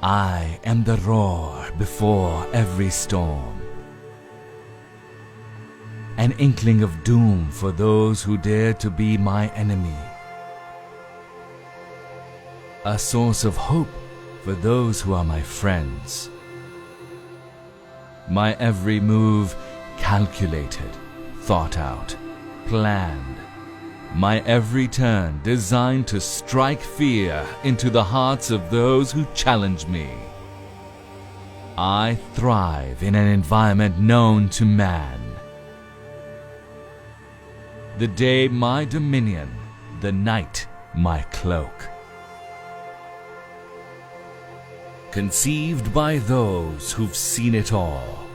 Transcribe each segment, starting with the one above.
I am the roar before every storm, an inkling of doom for those who dare to be my enemy, a source of hope for those who are my friends. My every move calculated, thought out, planned. My every turn designed to strike fear into the hearts of those who challenge me. I thrive in an environment known to man. The day my dominion, the night my cloak. Conceived by those who've seen it all,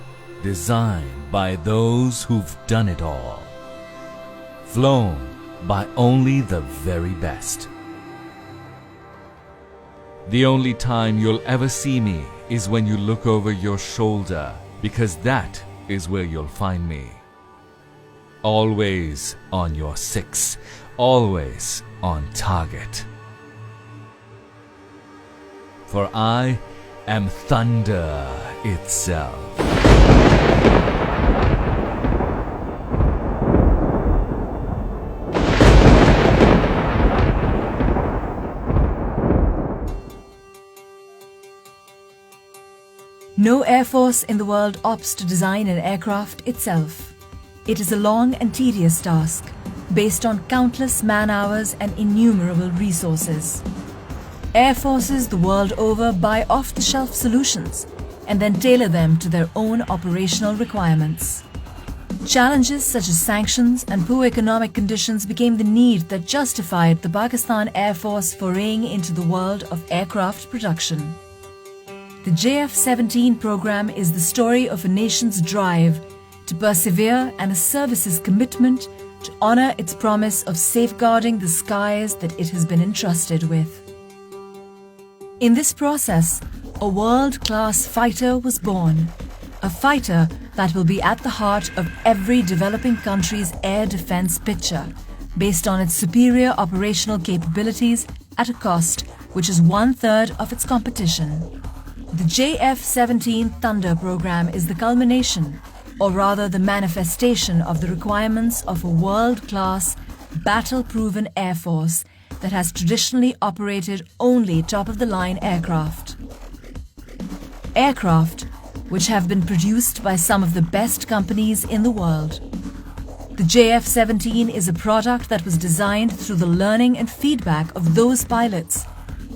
designed by those who've done it all, flown by only the very best. The only time you'll ever see me is when you look over your shoulder, because that is where you'll find me. Always on your six, always on target. For I am thunder itself. No air force in the world opts to design an aircraft itself. It is a long and tedious task, based on countless man-hours and innumerable resources. Air forces the world over buy off-the-shelf solutions and then tailor them to their own operational requirements. Challenges such as sanctions and poor economic conditions became the need that justified the Pakistan Air Force foraying into the world of aircraft production. The JF-17 program is the story of a nation's drive to persevere and a service's commitment to honor its promise of safeguarding the skies that it has been entrusted with. In this process, a world-class fighter was born, a fighter that will be at the heart of every developing country's air defense picture, based on its superior operational capabilities at a cost which is 1/3 of its competition. The JF-17 Thunder program is the culmination, or rather the manifestation of the requirements of a world-class, battle-proven air force that has traditionally operated only top-of-the-line aircraft. Aircraft which have been produced by some of the best companies in the world. The JF-17 is a product that was designed through the learning and feedback of those pilots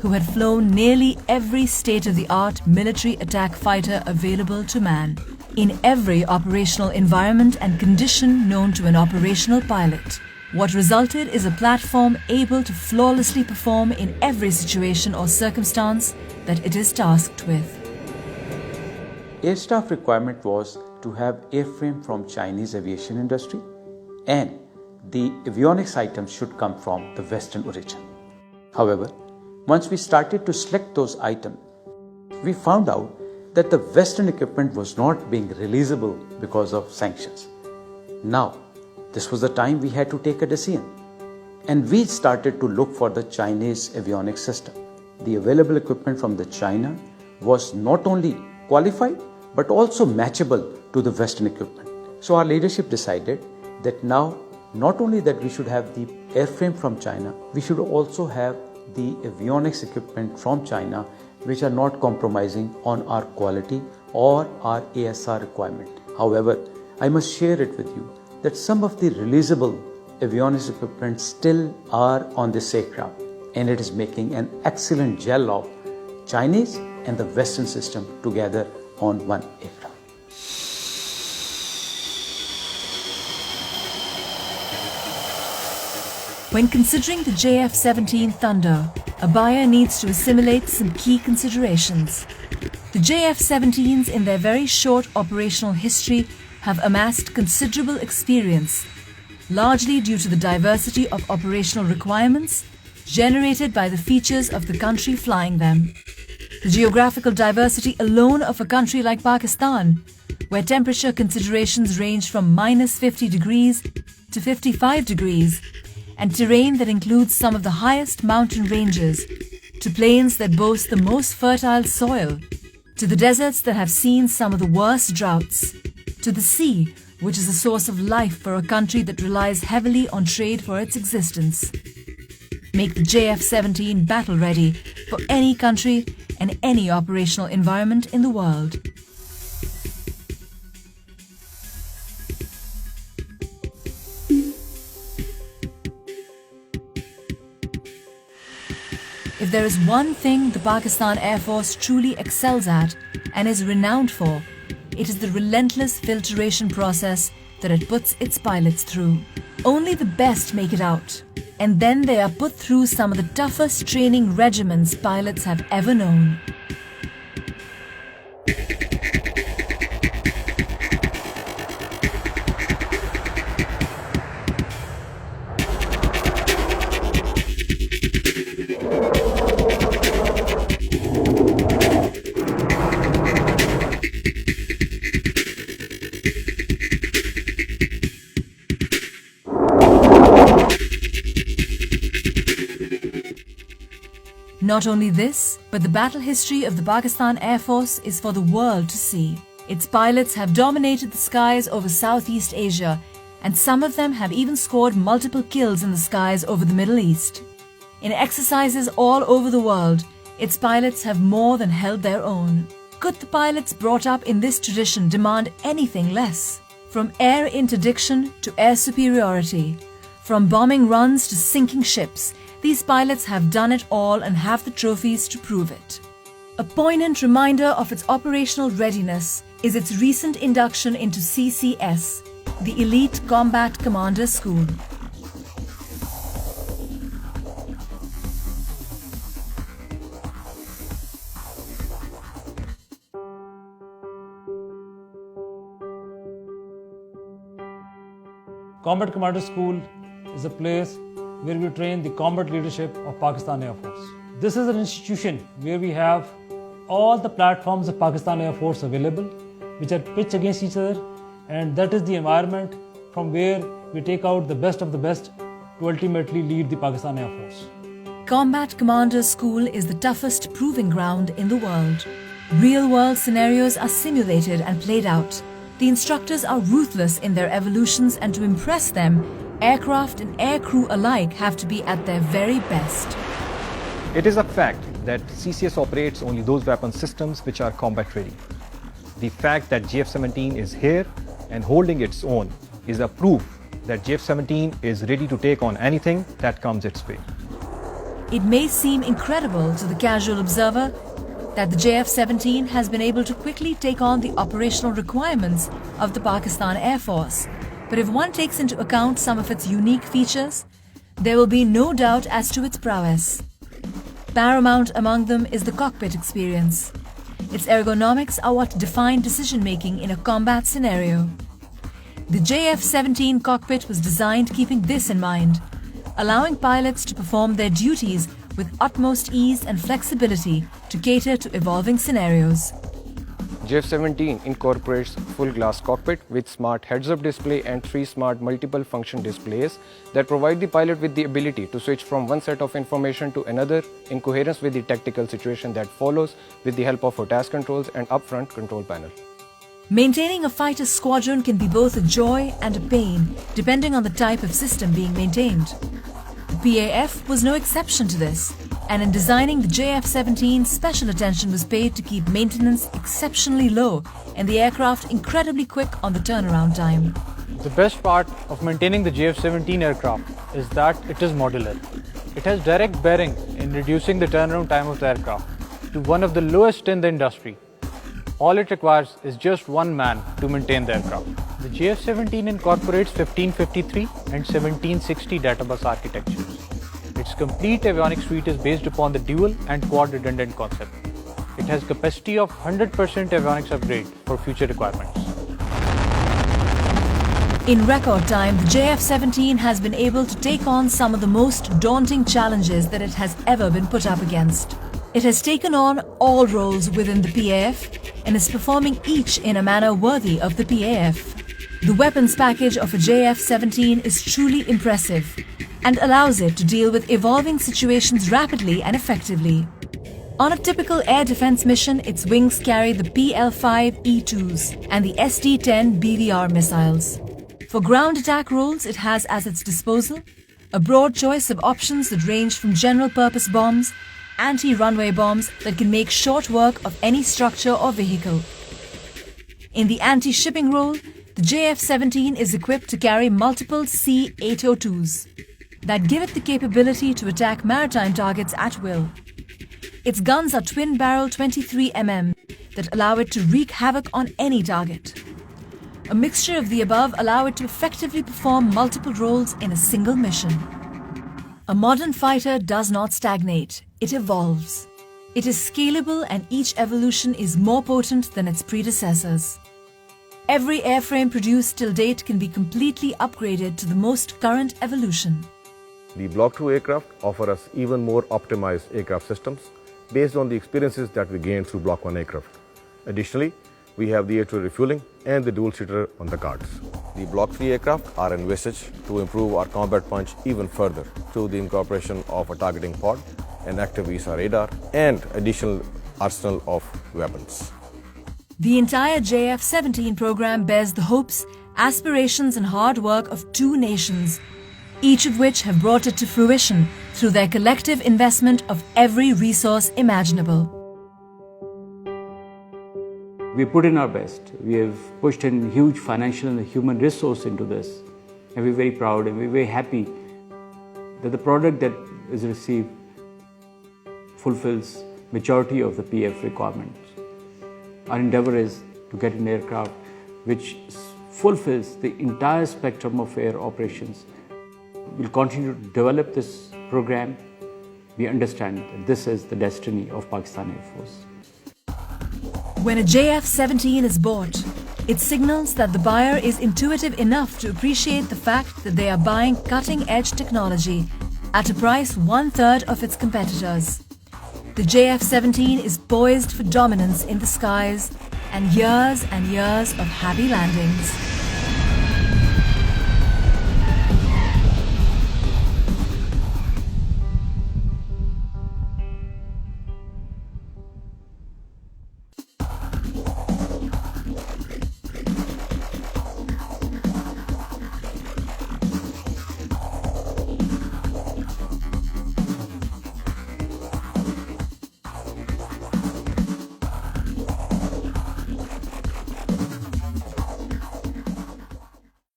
who had flown nearly every state-of-the-art military attack fighter available to man, in every operational environment and condition known to an operational pilot. What resulted is a platform able to flawlessly perform in every situation or circumstance that it is tasked with. Air staff requirement was to have airframe from Chinese aviation industry, and the avionics items should come from the Western origin. However, once we started to select those items, we found out that the Western equipment was not being releasable because of sanctions. Now, this was the time we had to take a decision, and we started to look for the Chinese avionics system. The available equipment from the China was not only qualified but also matchable to the Western equipment. So our leadership decided that now not only that we should have the airframe from China, we should also have the avionics equipment from China, which are not compromising on our quality or our ASR requirement. However, I must share it with you that some of the releasable avionics equipment still are on this aircraft, and it is making an excellent gel of Chinese and the Western system together on one aircraft. When considering the JF-17 Thunder, a buyer needs to assimilate some key considerations. The JF-17s in their very short operational history have amassed considerable experience, largely due to the diversity of operational requirements generated by the features of the country flying them. The geographical diversity alone of a country like Pakistan, where temperature considerations range from -50 degrees to 55 degrees, and terrain that includes some of the highest mountain ranges, to plains that boast the most fertile soil, to the deserts that have seen some of the worst droughts, to the sea, which is a source of life for a country that relies heavily on trade for its existence. Make the JF-17 battle ready for any country and any operational environment in the world. If there is one thing the Pakistan Air Force truly excels at and is renowned for, it is the relentless filtration process that it puts its pilots through. Only the best make it out, and then they are put through some of the toughest training regimens pilots have ever known. Not only this, but the battle history of the Pakistan Air Force is for the world to see. Its pilots have dominated the skies over Southeast Asia, and some of them have even scored multiple kills in the skies over the Middle East. In exercises all over the world, its pilots have more than held their own. Could the pilots brought up in this tradition demand anything less? From air interdiction to air superiority, from bombing runs to sinking ships, these pilots have done it all and have the trophies to prove it. A poignant reminder of its operational readiness is its recent induction into CCS, the Elite Combat Commander School. Combat Commander School is a place where we train the combat leadership of Pakistan Air Force. This is an institution where we have all the platforms of Pakistan Air Force available, which are pitched against each other, and that is the environment from where we take out the best of the best to ultimately lead the Pakistan Air Force. Combat Commander School is the toughest proving ground in the world. Real-world scenarios are simulated and played out. The instructors are ruthless in their evolutions, and to impress them, aircraft and aircrew alike have to be at their very best. It is a fact that CCS operates only those weapon systems which are combat ready. The fact that JF-17 is here and holding its own is a proof that JF-17 is ready to take on anything that comes its way. It may seem incredible to the casual observer that the JF-17 has been able to quickly take on the operational requirements of the Pakistan Air Force. But if one takes into account some of its unique features, there will be no doubt as to its prowess. Paramount among them is the cockpit experience. Its ergonomics are what define decision-making in a combat scenario. The JF-17 cockpit was designed keeping this in mind, allowing pilots to perform their duties with utmost ease and flexibility to cater to evolving scenarios. JF-17 incorporates full glass cockpit with smart heads-up display and 3 smart multiple function displays that provide the pilot with the ability to switch from one set of information to another in coherence with the tactical situation that follows with the help of task controls and upfront control panel. Maintaining a fighter squadron can be both a joy and a pain depending on the type of system being maintained. The PAF was no exception to this, and in designing the JF-17, special attention was paid to keep maintenance exceptionally low and the aircraft incredibly quick on the turnaround time. The best part of maintaining the JF-17 aircraft is that it is modular. It has direct bearing in reducing the turnaround time of the aircraft to one of the lowest in the industry. All it requires is just one man to maintain the aircraft. The JF-17 incorporates 1553 and 1760 databus architectures. Its complete avionics suite is based upon the dual and quad redundant concept. It has capacity of 100% avionics upgrade for future requirements. In record time, the JF-17 has been able to take on some of the most daunting challenges that it has ever been put up against. It has taken on all roles within the PAF and is performing each in a manner worthy of the PAF. The weapons package of a JF-17 is truly impressive. and allows it to deal with evolving situations rapidly and effectively. On a typical air defense mission, its wings carry the PL-5E2s and the ST-10 BVR missiles. For ground attack roles, it has as its disposal a broad choice of options that range from general-purpose bombs, anti-runway bombs that can make short work of any structure or vehicle. In the anti-shipping role, the JF-17 is equipped to carry multiple C-802s that give it the capability to attack maritime targets at will. Its guns are twin-barrel 23mm that allow it to wreak havoc on any target. A mixture of the above allow it to effectively perform multiple roles in a single mission. A modern fighter does not stagnate, it evolves. It is scalable and each evolution is more potent than its predecessors. Every airframe produced till date can be completely upgraded to the most current evolution. The Block 2 aircraft offer us even more optimized aircraft systems based on the experiences that we gained through Block 1 aircraft. Additionally, we have the air-to-air refueling and the dual-seater on the cards. The Block 3 aircraft are envisaged to improve our combat punch even further through the incorporation of a targeting pod, an active ESA radar, and additional arsenal of weapons. The entire JF-17 program bears the hopes, aspirations and hard work of two nations, each of which have brought it to fruition through their collective investment of every resource imaginable. We put in our best. We have pushed in huge financial and human resource into this. And we're very proud and we're very happy that the product that is received fulfills majority of the PF requirements. Our endeavor is to get an aircraft which fulfills the entire spectrum of air operations. We'll continue to develop this program. We understand that this is the destiny of Pakistan Air Force. When a JF-17 is bought, it signals that the buyer is intuitive enough to appreciate the fact that they are buying cutting-edge technology at a price 1/3 of its competitors. The JF-17 is poised for dominance in the skies and years of happy landings.